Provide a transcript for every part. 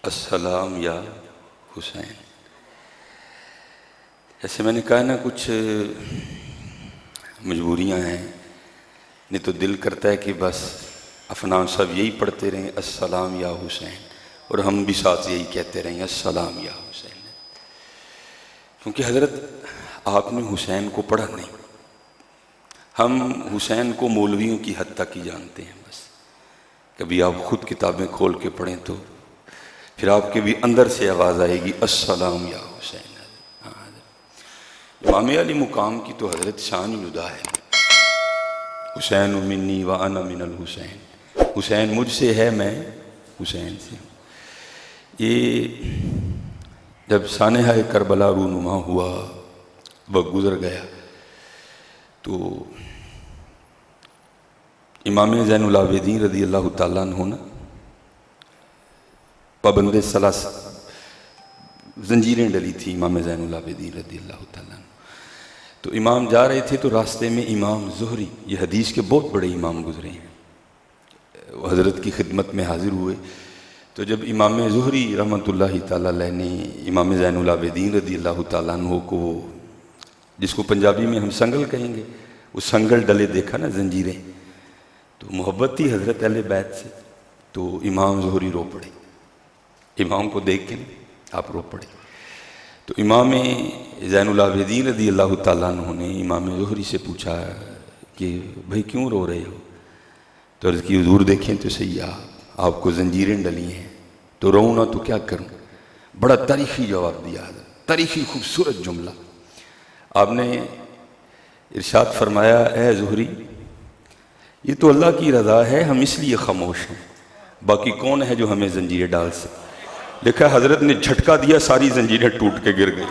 السلام یا حسین. جیسے میں نے کہا نا کچھ مجبوریاں ہیں، نہیں تو دل کرتا ہے کہ بس عفنان صاحب یہی پڑھتے رہیں السلام یا حسین، اور ہم بھی ساتھ یہی کہتے رہیں السلام یا حسین، کیونکہ حضرت آپ نے حسین کو پڑھا نہیں. ہم حسین کو مولویوں کی حد تک ہی جانتے ہیں. بس کبھی آپ خود کتابیں کھول کے پڑھیں تو پھر آپ کے بھی اندر سے آواز آئے گی السلام یا حسین. امام علی مقام کی تو حضرت شان جدا ہے. حسین منی وانا من الحسین، حسین مجھ سے ہے، میں حسین سے ہوں. یہ جب سانحہ کربلا رونما ہوا، وقت گزر گیا، تو امام زین العابدین رضی اللہ تعالیٰ عنہ نا پابند ثلاث زنجیریں ڈلی تھی امام زین العابدین رضی اللہ تعالیٰ عنہ. تو امام جا رہے تھے تو راستے میں امام زہری، یہ حدیث کے بہت بڑے امام گزرے ہیں، وہ حضرت کی خدمت میں حاضر ہوئے. تو جب امام زہری رحمۃ اللہ تعالیٰ علیہ نے امام زین العابدین رضی اللہ تعالیٰ عنہ کو، جس کو پنجابی میں ہم سنگل کہیں گے، وہ سنگل ڈلے دیکھا نا، زنجیریں، تو محبت تھی حضرت اہل بیت سے، تو امام زہری رو پڑے. امام کو دیکھ کے آپ رو پڑے. تو امام زین العابدین رضی اللہ تعالیٰ عنہ نے امام زہری سے پوچھا کہ بھائی کیوں رو رہے ہو؟ تو عرض کی حضور دیکھیں تو صحیح، آپ کو زنجیریں ڈلی ہیں تو رو نہ تو کیا کروں. بڑا تاریخی جواب دیا، تاریخی خوبصورت جملہ. آپ نے ارشاد فرمایا اے زہری، یہ تو اللہ کی رضا ہے، ہم اس لیے خاموش ہیں، باقی کون ہے جو ہمیں زنجیریں ڈال سکے. دیکھا حضرت نے جھٹکا دیا، ساری زنجیریں ٹوٹ کے گر گئی.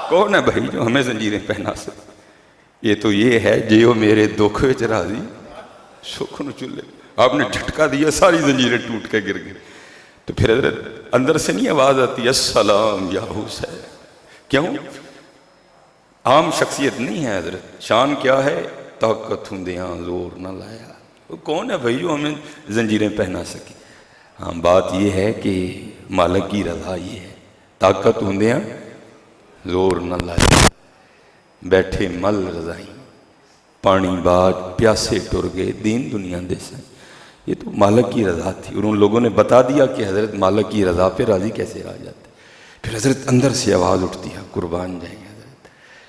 کون ہے بھائی جو ہمیں زنجیریں پہنا سکے؟ یہ تو یہ ہے جیو میرے دکھ وچ راضی سکھ نو چلے. آپ نے جھٹکا دیا، ساری زنجیریں ٹوٹ کے گر گئی. تو پھر حضرت اندر سے نہیں آواز آتی السلام یا حسین؟ کیوں؟ عام شخصیت نہیں ہے حضرت. شان کیا ہے؟ طاقت ہندیاں زور نہ لایا. وہ کون ہے بھائی جو ہمیں زنجیریں پہنا سکے؟ ہاں، بات یہ ہے کہ مالک کی رضا یہ ہے، طاقت ہندیاں زور نہ لایا، بیٹھے مل رضائی پانی باج پیاسے ٹر گئے دین دنیا دے سے. یہ تو مالک کی رضا تھی، اور ان لوگوں نے بتا دیا کہ حضرت مالک کی رضا پہ راضی کیسے رہ جاتے. پھر حضرت اندر سے آواز اٹھتی ہے قربان جائیں حضرت.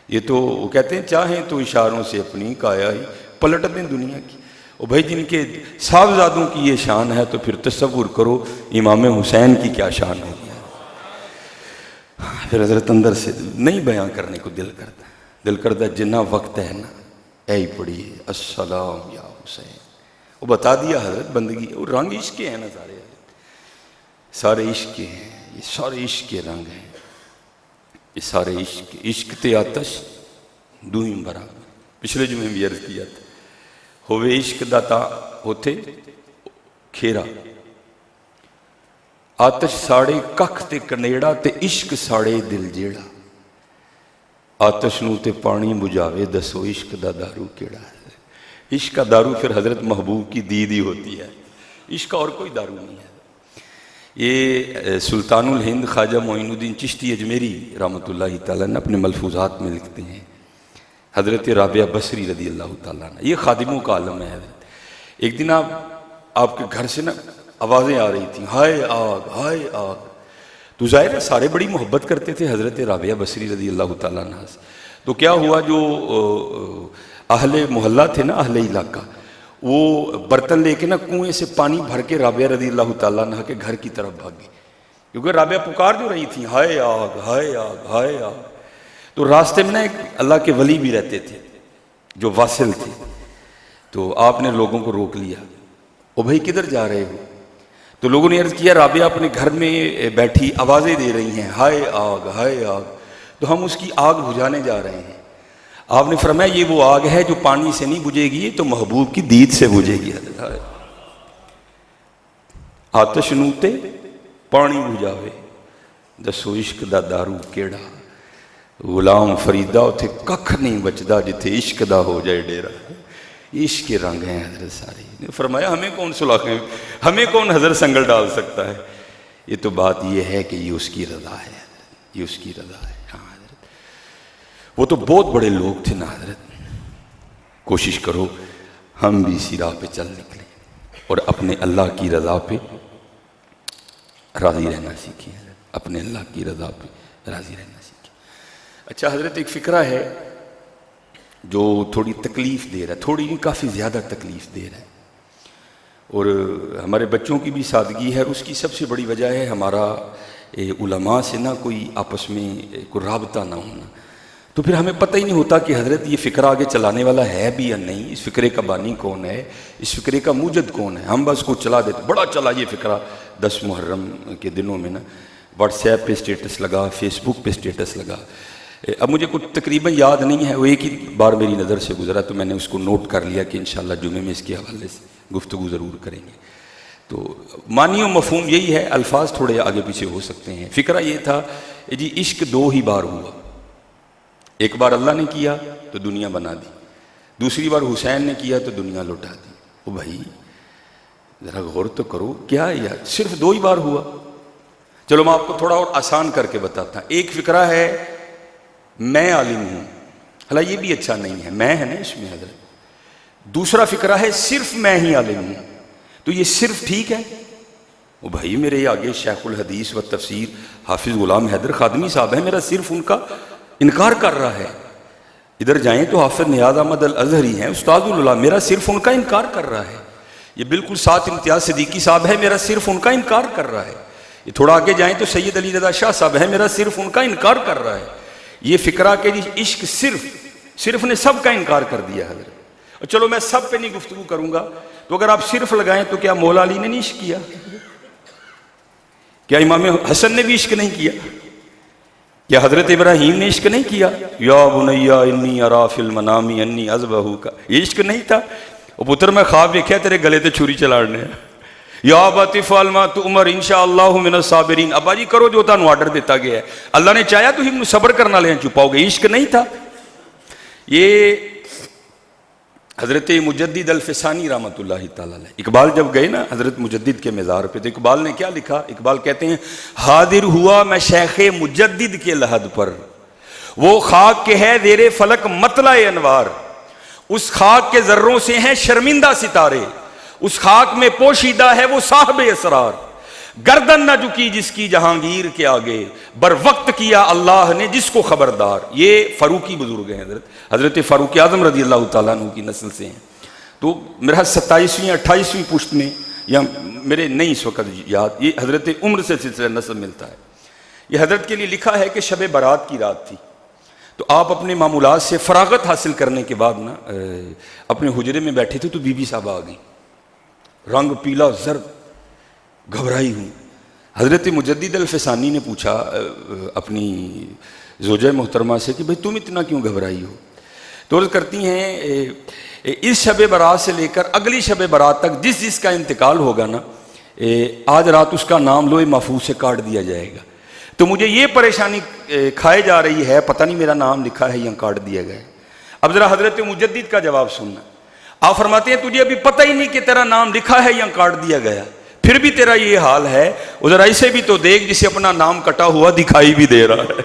یہ تو وہ کہتے ہیں چاہیں تو اشاروں سے اپنی کایا ہی پلٹ دیں دنیا کی. اور بھائی جن کے صاحبزادوں کی یہ شان ہے تو پھر تصور کرو امام حسین کی کیا شان ہوگی. پھر حضرت اندر سے نہیں بیان کرنے کو دل کرتا جنہ وقت ہے نا اے ہی پڑھیے السلام یا حسین. وہ بتا دیا حضرت بندگی، وہ رنگ عشق کے ہیں نا، سارے عشق کے ہیں، یہ سارے عشق کے رنگ ہیں، یہ سارے عشق تے آتش دوہم برابر. پچھلے جمعے بھی عرض کیا تھا، ہوئے عشق داتا ہوتے کھیرا، آتش ساڑے ککھ تے کنیڑا تے عشق ساڑے دل جیڑا. آتش نو تے پانی بجھاوے دسو عشق دا دارو کیڑا ہے. عشق کا دارو پھر حضرت محبوب کی دید ہی ہوتی ہے، عشق کا اور کوئی دارو نہیں ہے. یہ سلطان الہند خواجہ معین الدین چشتی اجمیری رحمۃ اللہ تعالیٰ نے اپنے ملفوظات میں لکھتے ہیں، حضرت رابعہ بصری رضی اللہ تعالیٰ نے، یہ خادموں کا عالم ہے حضرت. ایک دن آپ کے گھر سے نا آوازیں آ رہی تھیں، ہائے آگ ہائے آگ. تو ظاہر ہے سارے بڑی محبت کرتے تھے حضرت رابعہ بصری رضی اللہ تعالیٰ عنہ سے. تو کیا ہوا، جو اہل محلہ تھے نا، اہل علاقہ، وہ برتن لے کے نا کنویں سے پانی بھر کے رابعہ رضی اللہ تعالیٰ عنہ کے گھر کی طرف بھاگے، کیونکہ رابعہ پکار جو رہی تھیں ہائے آگ ہائے آگ ہائے آگ. تو راستے میں نا ایک اللہ کے ولی بھی رہتے تھے جو واصل تھے. تو آپ نے لوگوں کو روک لیا، او بھائی کدھر جا رہے ہو؟ تو لوگوں نے عرض کیا رابعہ اپنے گھر میں بیٹھی آوازیں دے رہی ہیں ہائے آگ ہائے آگ، تو ہم اس کی آگ بجھانے جا رہے ہیں. آپ نے فرمایا یہ وہ آگ ہے جو پانی سے نہیں بجھے گی، تو محبوب کی دید سے بجھے گی. آتش نوتے پانی بجھاوے دسو عشق دا دارو کیڑا. غلام فریدہ اتھے ککھ نہیں بچدا جتھے عشق دا ہو جائے ڈیرا. عشق کے رنگ ہیں حضرت سارے. فرمایا ہمیں کون سلاخیں، ہمیں کون حضرت سنگل ڈال سکتا ہے. یہ تو بات یہ ہے کہ یہ اس کی رضا ہے حضرت، یہ اس کی رضا ہے. ہاں حضرت وہ تو بہت بڑے لوگ تھے نا حضرت. کوشش کرو ہم بھی اسی راہ پہ چل نکلیں اور اپنے اللہ کی رضا پہ راضی رہنا سیکھیں حضرت. اپنے اللہ کی رضا پہ راضی رہنا سیکھیں. اچھا حضرت ایک فقرہ ہے جو تھوڑی تکلیف دے رہا ہے، تھوڑی نہیں کافی زیادہ تکلیف دے رہا ہے، اور ہمارے بچوں کی بھی سادگی ہے، اور اس کی سب سے بڑی وجہ ہے ہمارا علماء سے نہ کوئی آپس میں کوئی رابطہ نہ ہونا. تو پھر ہمیں پتہ ہی نہیں ہوتا کہ حضرت یہ فقرہ آگے چلانے والا ہے بھی یا نہیں، اس فقرے کا بانی کون ہے، اس فقرے کا موجد کون ہے. ہم بس کو چلا دیتے، بڑا چلا یہ فقرہ 10 محرم کے دنوں میں نا، واٹس ایپ پہ سٹیٹس لگا، فیس بک پہ سٹیٹس لگا. اب مجھے کچھ تقریباً یاد نہیں ہے، وہ ایک ہی بار میری نظر سے گزرا تو میں نے اس کو نوٹ کر لیا کہ انشاءاللہ جمعے میں اس کے حوالے سے گفتگو ضرور کریں گے. تو معنی و مفہوم یہی ہے، الفاظ تھوڑے آگے پیچھے ہو سکتے ہیں. فقرہ یہ تھا جی عشق 2 ہی بار ہوا. ایک بار اللہ نے کیا تو دنیا بنا دی، دوسری بار حسین نے کیا تو دنیا لوٹا دی. او بھائی ذرا غور تو کرو، کیا یار صرف 2 ہی بار ہوا. چلو میں آپ کو تھوڑا اور آسان کر کے بتاتا ہوں. ایک فقرہ ہے میں عالم ہوں، حالانکہ یہ بھی اچھا نہیں ہے، میں ہے نا اس میں حضرت. دوسرا فقرہ ہے صرف میں ہی عالم ہوں. تو یہ صرف ٹھیک ہے؟ وہ بھائی میرے آگے شیخ الحدیث و تفسیر حافظ غلام حیدر خادمی صاحب ہیں، میرا صرف ان کا انکار کر رہا ہے. ادھر جائیں تو حافظ نیاز احمد الازہری ہیں استاد العلماء، میرا صرف ان کا انکار کر رہا ہے. یہ بالکل ساتھ امتیاز صدیقی صاحب ہے، میرا صرف ان کا انکار کر رہا ہے. یہ تھوڑا آگے جائیں تو سید علی رضا شاہ صاحب ہیں، میرا صرف ان کا انکار کر رہا ہے. یہ فقرہ کہ عشق صرف نے سب کا انکار کر دیا حضرت. اور چلو میں سب پہ نہیں گفتگو کروں گا، تو اگر آپ صرف لگائیں تو کیا مولا علی نے نہیں عشق کیا؟ کیا امام حسن نے بھی عشق نہیں کیا؟ کیا حضرت ابراہیم نے عشق نہیں کیا؟ یا بنی انی ارا فی المنام انی اذبحک، یہ عشق نہیں تھا؟ او پتر میں خواب دیکھا تیرے گلے تے چھری چلاڑنے ہیں. یا ابت افعل ما تؤمر انشاءاللہ من الصابرین، ابا جی کرو جو تانوں آرڈر دیتا گیا ہے. اللہ نے چاہیا تو ہم صبر کرنا لیں چھپاؤ گے، عشق نہیں تھا. یہ حضرت مجدد الفسانی رحمۃ اللہ تعالیٰ علیہ، اقبال جب گئے نا حضرت مجدد کے مزار پہ تو اقبال نے کیا لکھا؟ اقبال کہتے ہیں حاضر ہوا میں شیخ مجدد کے لحد پر، وہ خاک کے ہے زیر فلک مطلع انوار، اس خاک کے ذروں سے ہیں شرمندہ ستارے، اس خاک میں پوشیدہ ہے وہ صاحب اسرار، گردن نہ جھکی جس کی جہانگیر کے آگے، بر وقت کیا اللہ نے جس کو خبردار. یہ فاروقی بزرگ ہیں حضرت فاروق اعظم رضی اللہ تعالیٰ عنہ کی نسل سے ہیں. تو میرا 27ویں 28ویں پشت میں، یا میرے نہیں اس وقت یاد، یہ حضرت عمر سے سلسلہ نسب ملتا ہے. یہ حضرت کے لیے لکھا ہے کہ شب برات کی رات تھی، تو آپ اپنے معمولات سے فراغت حاصل کرنے کے بعد نا اپنے حجرے میں بیٹھے تھے تو بی بی صاحبہ آ گئیں، رنگ پیلا زرد، گھبرائی ہوں. حضرت مجدد الفسانی نے پوچھا اپنی زوجہ محترمہ سے کہ بھئی تم اتنا کیوں گھبرائی ہو؟ تو عرض کرتی ہیں اس شب برات سے لے کر اگلی شب برات تک جس جس کا انتقال ہوگا نا، آج رات اس کا نام لوح محفوظ سے کاٹ دیا جائے گا. تو مجھے یہ پریشانی کھائے جا رہی ہے، پتہ نہیں میرا نام لکھا ہے یا کاٹ دیا گیا ہے. اب ذرا حضرت مجدد کا جواب سننا. آپ فرماتے ہیں تجھے ابھی پتہ ہی نہیں کہ تیرا نام لکھا ہے یا کاٹ دیا گیا، پھر بھی تیرا یہ حال ہے. ادھر ایسے بھی تو دیکھ جسے اپنا نام کٹا ہوا دکھائی بھی دے رہا ہے.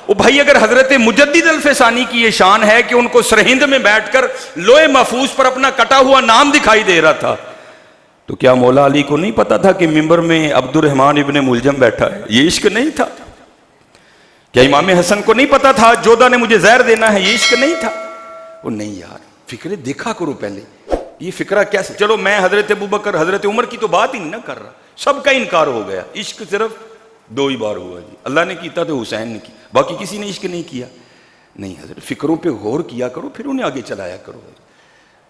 وہ بھائی اگر حضرت مجدد الفسانی کی یہ شان ہے کہ ان کو سرہند میں بیٹھ کر لوح محفوظ پر اپنا کٹا ہوا نام دکھائی دے رہا تھا، تو کیا مولا علی کو نہیں پتا تھا کہ ممبر میں عبد الرحمن ابن ملجم بیٹھا ہے؟ یہ عشق نہیں تھا؟ کیا امام حسن کو نہیں پتا تھا جودہ نے مجھے زہر دینا ہے؟ یہ عشق نہیں تھا؟ وہ نہیں یار، فکرے دیکھا کرو پہلے یہ فکرہ کیسے. چلو میں حضرت ابوبکر حضرت عمر کی تو بات ہی نہیں نہ کر رہا، سب کا انکار ہو گیا. عشق صرف 2 ہی بار ہوا جی، اللہ نے کیتا تو حسین نے کی، باقی کسی نے عشق نہیں کیا. نہیں حضرت فکروں پہ غور کیا کرو، پھر انہیں آگے چلایا کرو.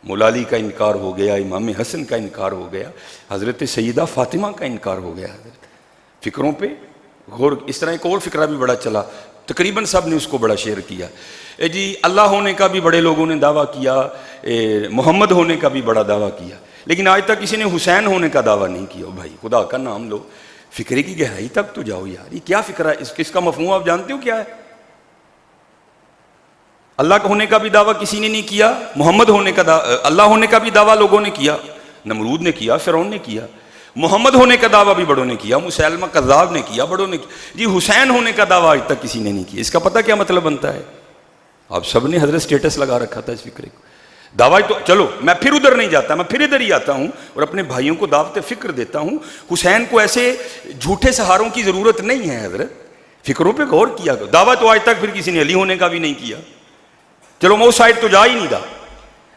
مولا علی کا انکار ہو گیا، امام حسن کا انکار ہو گیا، حضرت سیدہ فاطمہ کا انکار ہو گیا. حضرت فکروں پہ غور. اس طرح ایک اور فکرہ بھی بڑا چلا، تقریباً سب نے اس کو بڑا شیئر کیا. جی اللہ ہونے کا بھی بڑے لوگوں نے دعویٰ کیا، محمد ہونے کا بھی بڑا دعویٰ کیا، لیکن آج تک کسی نے حسین ہونے کا دعویٰ نہیں کیا. بھائی خدا کا نام لو، فکرے کی گہرائی تک تو جاؤ یار. یہ کیا فکرہ ہے؟ اس کا مفہوم آپ جانتے ہو کیا ہے؟ اللہ کا ہونے کا بھی دعویٰ کسی نے نہیں کیا، محمد ہونے کا اللہ ہونے کا بھی دعویٰ لوگوں نے کیا، نمرود نے کیا، فرعون نے کیا، محمد ہونے کا دعویٰ بھی بڑوں نے کیا، مسیلمہ کذاب نے کیا، بڑوں نے کیا، جی حسین ہونے کا دعویٰ آج تک کسی نے نہیں کیا۔ اس کا پتہ کیا مطلب بنتا ہے؟ آپ سب نے حضرت سٹیٹس لگا رکھا تھا اس فکرے کو، دعویٰ تو چلو میں پھر ادھر نہیں جاتا، میں پھر ادھر ہی آتا ہوں اور اپنے بھائیوں کو دعوت فکر دیتا ہوں۔ حسین کو ایسے جھوٹے سہاروں کی ضرورت نہیں ہے، حضرت فکروں پہ غور کیا کرو۔ دعویٰ تو آج تک پھر کسی نے علی ہونے کا بھی نہیں کیا، چلو میں اس سائڈ تو جا ہی نہیں رہا،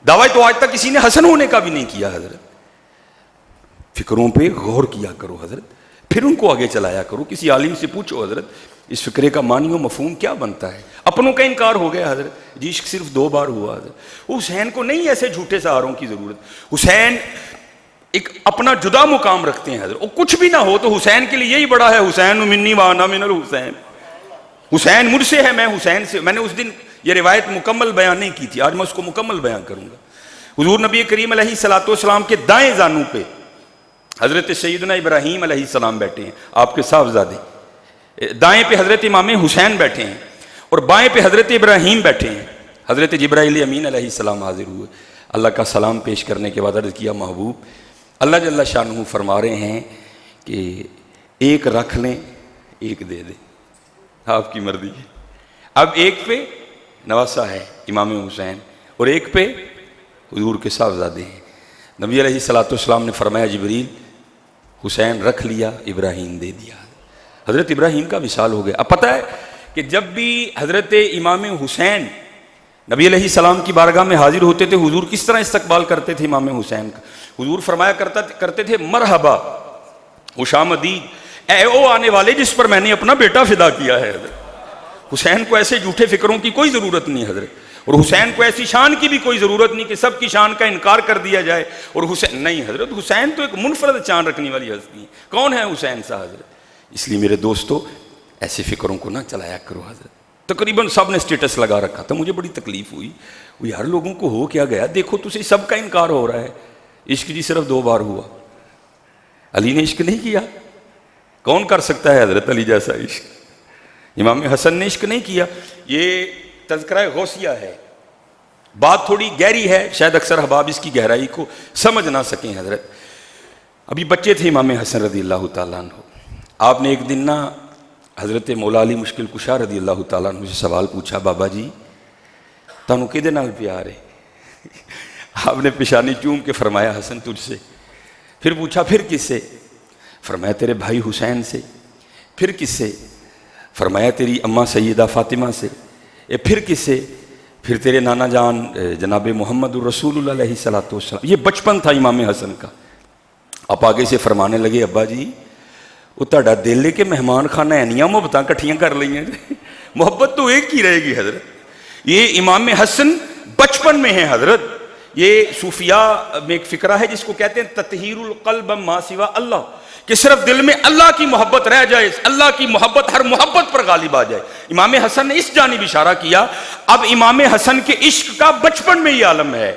دعویٰ تو آج تک کسی نے حسن ہونے کا بھی نہیں کیا۔ حضرت فکروں پہ غور کیا کرو حضرت، پھر ان کو آگے چلایا کرو، کسی عالم سے پوچھو حضرت اس فکرے کا معنی و مفہوم کیا بنتا ہے۔ اپنوں کا انکار ہو گیا حضرت، جی عشق صرف 2 بار ہوا حضرت۔ حسین کو نہیں ایسے جھوٹے سہاروں کی ضرورت، حسین ایک اپنا جدا مقام رکھتے ہیں حضرت، وہ کچھ بھی نہ ہو تو حسین کے لیے یہی بڑا ہے، حسین منی وانا من الحسین، حسین مجھ سے ہے، میں حسین سے۔ میں نے اس دن یہ روایت مکمل بیان نہیں کی تھی، آج میں اس کو مکمل بیان کروں گا۔ حضور نبی کریم علیہ الصلوۃ والسلام کے دائیں زانوں پہ حضرت سیدنا ابراہیم علیہ السلام بیٹھے ہیں، آپ کے صاحبزادے، دائیں پہ حضرت امام حسین بیٹھے ہیں اور بائیں پہ حضرت ابراہیم بیٹھے ہیں۔ حضرت جبرائیل امین علیہ السلام حاضر ہوئے، اللہ کا سلام پیش کرنے کے بعد عرض کیا محبوب اللہ جل شانہ فرما رہے ہیں کہ ایک رکھ لیں ایک دے دیں، آپ کی مرضی ہے۔ اب ایک پہ نواسہ ہے امام حسین اور ایک پہ حضور کے صاحبزادے ہیں۔ نبی علیہ الصلوۃ والسلام نے فرمایا جبریل حسین رکھ لیا، ابراہیم دے دیا۔ حضرت ابراہیم کا وصال ہو گیا۔ اب پتہ ہے کہ جب بھی حضرت امام حسین نبی علیہ السلام کی بارگاہ میں حاضر ہوتے تھے، حضور کس طرح استقبال کرتے تھے امام حسین کا؟ حضور فرمایا کرتے تھے مرحبا خوش آمدید اے او آنے والے جس پر میں نے اپنا بیٹا فدا کیا ہے۔ حضرت حسین کو ایسے جھوٹے فکروں کی کوئی ضرورت نہیں حضرت، اور حسین کو ایسی شان کی بھی کوئی ضرورت نہیں کہ سب کی شان کا انکار کر دیا جائے۔ اور حسین نہیں حضرت، حسین تو ایک منفرد شان رکھنے والی ہستی ہے۔ کون ہے حسین صاحب حضرت؟ اس لیے میرے دوستو ایسے فکروں کو نہ چلایا کرو حضرت۔ تقریباً سب نے سٹیٹس لگا رکھا تھا، مجھے بڑی تکلیف ہوئی، وہ یار لوگوں کو ہو کیا گیا، دیکھو تجھے سب کا انکار ہو رہا ہے، عشق جی صرف 2 بار ہوا، علی نے عشق نہیں کیا، کون کر سکتا ہے حضرت علی جیسا عشق؟ امام حسن نے عشق نہیں کیا۔ یہ تذکرہ غوثیہ ہے، بات تھوڑی گہری ہے، شاید اکثر احباب اس کی گہرائی کو سمجھ نہ سکیں حضرت۔ ابھی بچے تھے امام حسن رضی اللہ تعالیٰ عنہ، آپ نے ایک دن نا حضرت مولا علی مشکل کشا رضی اللہ تعالیٰ عنہ سے سوال پوچھا، بابا جی تانوں کدے نال پیار ہے؟ آپ نے پیشانی چوم کے فرمایا حسن تجھ سے۔ پھر پوچھا پھر کس سے؟ فرمایا تیرے بھائی حسین سے۔ پھر کس سے؟ فرمایا تیری اماں سیدہ فاطمہ سے۔ پھر کس سے؟ پھر تیرے نانا جان جناب محمد الرسول اللہ علیہ الصلوۃ والسلام۔ یہ بچپن تھا امام حسن کا۔ آپ آگے سے فرمانے لگے ابا جی وہ تہاڈا دل ہے کہ مہمان خانہ اینیاں محبتاں کٹھیاں کر لئیں، محبت تو ایک ہی رہے گی حضرت۔ یہ امام حسن بچپن میں ہے حضرت۔ یہ صوفیاء میں ایک فکرہ ہے جس کو کہتے ہیں تطہیر القلب ما سوا اللہ، کہ صرف دل میں اللہ کی محبت رہ جائے، اللہ کی محبت ہر محبت پر غالب آ جائے۔ امام حسن نے اس جانب اشارہ کیا۔ اب امام حسن کے عشق کا بچپن میں یہ عالم ہے،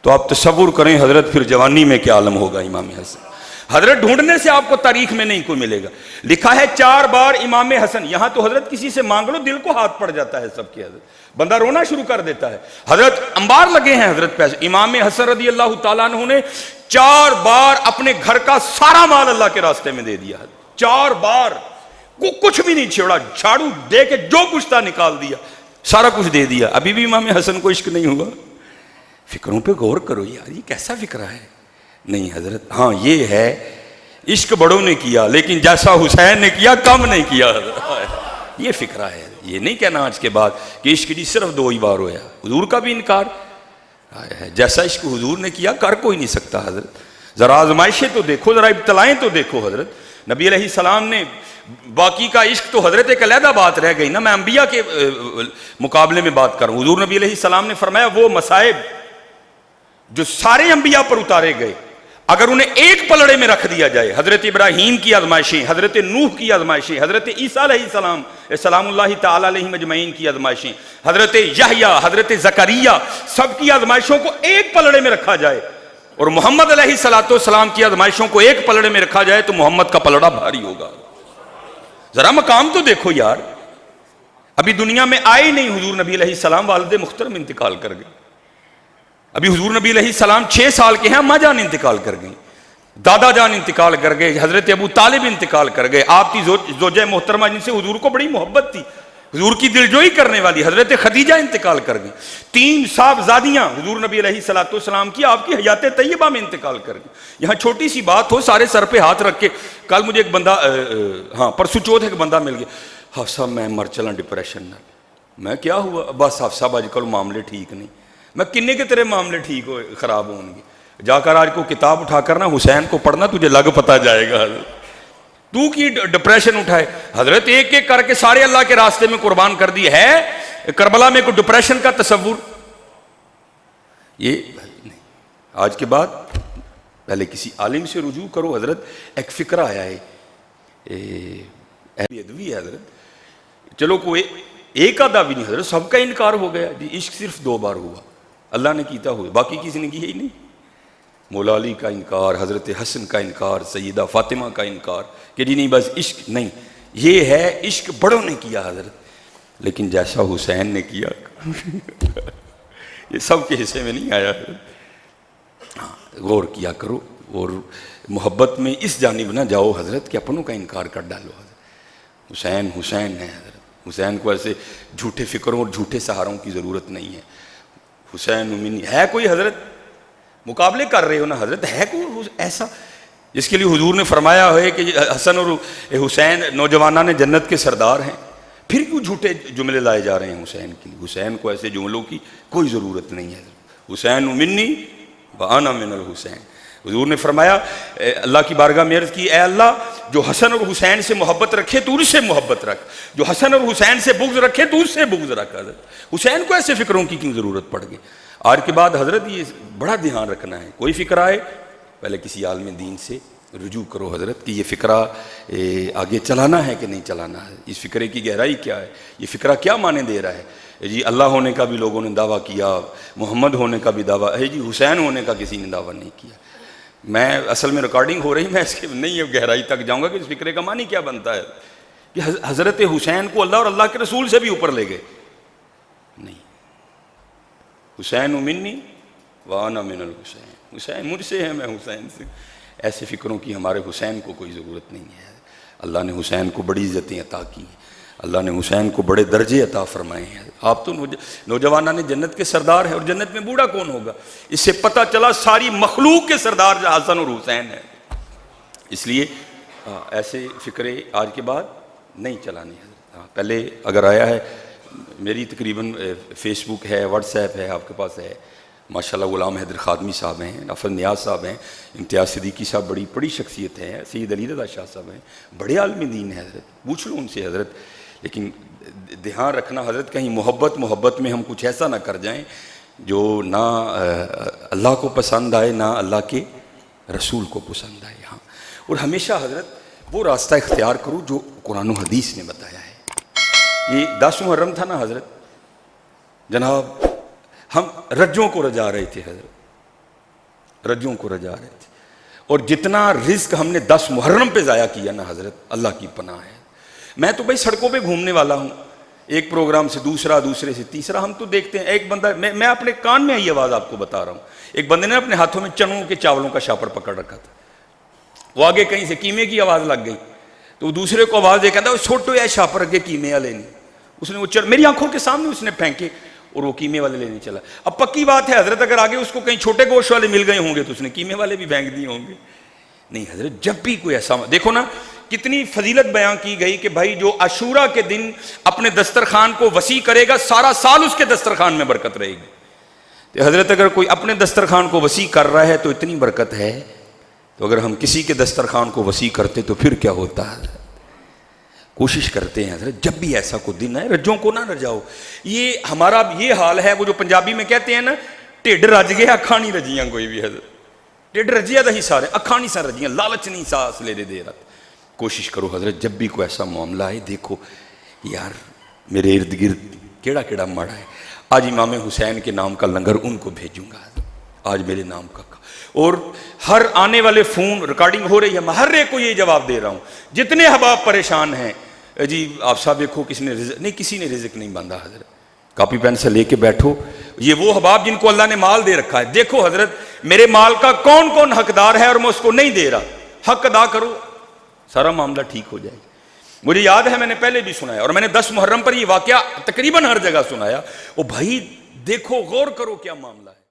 تو آپ تصور کریں حضرت پھر جوانی میں کیا عالم ہوگا امام حسن۔ حضرت ڈھونڈنے سے آپ کو تاریخ میں نہیں کوئی ملے گا، لکھا ہے 4 بار امام حسن، یہاں تو حضرت کسی سے مانگ لو دل کو ہاتھ پڑ جاتا ہے سب کے، حضرت بندہ رونا شروع کر دیتا ہے۔ حضرت انبار لگے ہیں حضرت پیسے، امام حسن رضی اللہ تعالیٰ عنہ نے 4 بار اپنے گھر کا سارا مال اللہ کے راستے میں دے دیا، 4 بار کچھ بھی نہیں چھوڑا، جھاڑو دے کے جو کچھ تھا نکال دیا، سارا کچھ دے دیا۔ ابھی بھی امام حسن کو عشق نہیں ہوا؟ فکروں پہ غور کرو یار، یہ کیسا فکرہ ہے؟ نہیں حضرت، ہاں یہ ہے عشق بڑوں نے کیا لیکن جیسا حسین نے کیا کم نہیں کیا حضرت، یہ فکرہ ہے۔ یہ نہیں کہنا آج کے بعد کہ عشق جی صرف 2 ہی بار ہوا، حضور کا بھی انکار ہے، جیسا عشق حضور نے کیا کر کوئی نہیں سکتا حضرت۔ ذرا آزمائشیں تو دیکھو، ذرا ابتلائیں تو دیکھو حضرت۔ نبی علیہ السلام نے باقی کا عشق تو حضرت ایک علیحدہ بات رہ گئی نا، میں انبیاء کے مقابلے میں بات کروں۔ حضور نبی علیہ السلام نے فرمایا وہ مصائب جو سارے انبیاء پر اتارے گئے اگر انہیں ایک پلڑے میں رکھ دیا جائے، حضرت ابراہیم کی آزمائشیں، حضرت نوح کی آزمائشیں، حضرت عیسیٰ علیہ السلام سلام اللہ تعالیٰ علیہ مجمعین کی آزمائشیں، حضرت یحییٰ، حضرت زکریا، سب کی آزمائشوں کو ایک پلڑے میں رکھا جائے اور محمد علیہ السلام کی آزمائشوں کو ایک پلڑے میں رکھا جائے تو محمد کا پلڑا بھاری ہوگا۔ ذرا مقام تو دیکھو یار، ابھی دنیا میں آئے ہی نہیں حضور نبی علیہ السلام، والد محترم انتقال کر گئے. ابھی حضور نبی علیہ السلام 6 سال کے ہیں، اماں جان انتقال کر گئی، دادا جان انتقال کر گئے، حضرت ابو طالب انتقال کر گئے. آپ کی زوجہ محترمہ جن سے حضور کو بڑی محبت تھی، حضور کی دلجوئی کرنے والی حضرت خدیجہ انتقال کر گئی. 3 صاحبزادیاں حضور نبی علیہ السلام کی آپ کی حیات طیبہ میں انتقال کر گئی. یہاں چھوٹی سی بات ہو، سارے سر پہ ہاتھ رکھ کے، کل مجھے ایک بندہ پرسوں چوتھ ایک بندہ مل گیا، حفصہ میں مر چلا ڈپریشن نہ. میں کیا ہوا؟ بس حفصہ آج کل معاملے ٹھیک نہیں. میں کنے کے تیرے معاملے ٹھیک ہو خراب ہوں گے؟ جا کر آج کو کتاب اٹھا کر نا حسین کو پڑھنا، تجھے لگ پتہ جائے گا. تو کی ڈپریشن اٹھائے حضرت، ایک ایک کر کے سارے اللہ کے راستے میں قربان کر دی ہے. کربلا میں کوئی ڈپریشن کا تصور یہ نہیں. آج کے بعد پہلے کسی عالم سے رجوع کرو. حضرت ایک فکرہ آیا ہے ادوی ہے حضرت، چلو کوئی ایک آدھا بھی نہیں حضرت، سب کا انکار ہو گیا جی. عشق صرف 2 بار ہوا، اللہ نے کیتا ہوئے، باقی کسی نے کیا ہی نہیں. مولا علی کا انکار، حضرت حسن کا انکار، سیدہ فاطمہ کا انکار کہ جی نہیں بس عشق نہیں. یہ ہے عشق بڑوں نے کیا حضرت، لیکن جیسا حسین نے کیا یہ سب کے حصے میں نہیں آیا. غور کیا کرو اور محبت میں اس جانب نہ جاؤ حضرت کہ اپنوں کا انکار کر ڈالو. حضرت حسین حسین ہے حضرت. حسین کو ایسے جھوٹے فکروں اور جھوٹے سہاروں کی ضرورت نہیں ہے. حسین امینی ہے کوئی حضرت، مقابلے کر رہے ہو نا حضرت، ہے کوئی ایسا جس کے لیے حضور نے فرمایا ہے کہ حسن اور حسین نوجوانان جنت کے سردار ہیں؟ پھر کیوں جھوٹے جملے لائے جا رہے ہیں حسین کے لیے؟ حسین کو ایسے جملوں کی کوئی ضرورت نہیں ہے. حسین منی وانا من الحسین. حضور نے فرمایا، اللہ کی بارگاہ میں عرض کی، اے اللہ جو حسن اور حسین سے محبت رکھے تو اس سے محبت رکھ، جو حسن اور حسین سے بغض رکھے تو اس سے بغض رکھ. حضرت حسین کو ایسے فکروں کی کیوں ضرورت پڑ گئی؟ آج کے بعد حضرت یہ بڑا دھیان رکھنا ہے، کوئی فکر آئے پہلے کسی عالم دین سے رجوع کرو حضرت کہ یہ فکرہ آگے چلانا ہے کہ نہیں چلانا ہے، اس فکرے کی گہرائی کیا ہے، یہ فکرہ کیا معنی دے رہا ہے. جی اللہ ہونے کا بھی لوگوں نے دعویٰ کیا، محمد ہونے کا بھی دعویٰ ہے، جی حسین ہونے کا کسی نے دعویٰ نہیں کیا. میں اصل میں ریکارڈنگ ہو رہی، میں اس کے نہیں گہرائی تک جاؤں گا کہ اس فکرے کا معنی کیا بنتا ہے کہ حضرت حسین کو اللہ اور اللہ کے رسول سے بھی اوپر لے گئے. نہیں، حسین منی وانا من الحسین، حسین مجھ سے ہے میں حسین سے. ایسے فکروں کی ہمارے حسین کو کوئی ضرورت نہیں ہے. اللہ نے حسین کو بڑی عزتیں عطا کی ہیں، اللہ نے حسین کو بڑے درجے عطا فرمائے ہیں. آپ تو نوجوانان جنت کے سردار ہیں، اور جنت میں بوڑھا کون ہوگا؟ اس سے پتہ چلا ساری مخلوق کے سردار حسن اور حسین ہیں. اس لیے ایسے فکرے آج کے بعد نہیں چلانے ہیں. پہلے اگر آیا ہے، میری تقریباً فیس بک ہے، واٹس ایپ ہے، آپ کے پاس ہے ماشاءاللہ. غلام حیدر خادمی صاحب ہیں، افضل نیاز صاحب ہیں، امتیاز صدیقی صاحب بڑی شخصیت ہیں، سید علی رضا شاہ صاحب ہیں، بڑے عالم دین ہیں حضرت، پوچھ لو ان سے حضرت. لیکن دھیان رکھنا حضرت کہیں محبت میں ہم کچھ ایسا نہ کر جائیں جو نہ اللہ کو پسند آئے نہ اللہ کے رسول کو پسند آئے. ہاں، اور ہمیشہ حضرت وہ راستہ اختیار کرو جو قرآن و حدیث نے بتایا ہے. یہ 10 محرم تھا نا حضرت، جناب ہم رجوں کو رجا رہے تھے حضرت، رجوں کو رجا رہے تھے، اور جتنا رزق ہم نے 10 محرم پہ ضائع کیا نا حضرت، اللہ کی پناہ ہے. میں تو بھائی سڑکوں پہ گھومنے والا ہوں، ایک پروگرام سے دوسرا، دوسرے سے تیسرا. ہم تو دیکھتے ہیں ایک بندہ، میں اپنے کان میں یہ آواز آپ کو بتا رہا ہوں، ایک بندے نے اپنے ہاتھوں میں چنوں کے چاولوں کا شاپر پکڑ رکھا تھا. وہ آگے کہیں سے کیمے کی آواز لگ گئی تو دوسرے کو آواز دے کہتا وہ چھوٹو ہے شاپر اگے کیمے والے نہیں. اس نے وہ میری آنکھوں کے سامنے اس نے پھینکے اور وہ کیمے والے لینے چلا. اب پکی بات ہے حضرت، اگر آگے اس کو کہیں چھوٹے گوشت والے مل گئے ہوں گے تو اس نے کیمے والے بھی پھینک دیے ہوں گے. نہیں حضرت، جب بھی کوئی ایسا دیکھو نا، کتنی فضیلت بیان کی گئی کہ بھائی جو عاشورہ کے دن اپنے دسترخوان کو وسیع کرے گا، سارا سال اس کے دسترخوان میں برکت رہے گی. تو حضرت اگر کوئی اپنے دسترخوان کو وسیع کر رہا ہے تو اتنی برکت ہے، تو اگر ہم کسی کے دسترخوان کو وسیع کرتے تو پھر کیا ہوتا ہے. کوشش کرتے ہیں حضرت جب بھی ایسا کوئی دن ہے رجوں کو نہ رجاؤ. یہ ہمارا یہ حال ہے، وہ جو پنجابی میں کہتے ہیں نا، ٹھڈ رج گئے اکھاں نہیں رجیاں. کوئی بھی حضرت ٹھڈ رجیا تو ہی سارے، اکھاں نہیں سر رجیاں، لالچ نہیں ساس لے دے رہا. کوشش کرو حضرت جب بھی کوئی ایسا معاملہ ہے، دیکھو یار میرے ارد گرد کیڑا کیڑا مڑا ہے، آج امام حسین کے نام کا لنگر ان کو بھیجوں گا، آج میرے نام کا. اور ہر آنے والے فون ریکارڈنگ ہو رہی ہے، میں ہر ایک کو یہ جواب دے رہا ہوں، جتنے احباب پریشان ہیں جی آپ صاحب دیکھو کسی نے رزق نہیں، کسی نے رزق نہیں باندھا حضرت، کاپی پین سے لے کے بیٹھو، یہ وہ احباب جن کو اللہ نے مال دے رکھا ہے، دیکھو حضرت میرے مال کا کون کون حقدار ہے اور میں اس کو نہیں دے رہا، حق ادا کرو، سارا معاملہ ٹھیک ہو جائے گا۔ مجھے یاد ہے میں نے پہلے بھی سنایا، اور میں نے 10 محرم پر یہ واقعہ تقریباً ہر جگہ سنایا، او بھائی دیکھو غور کرو کیا معاملہ ہے۔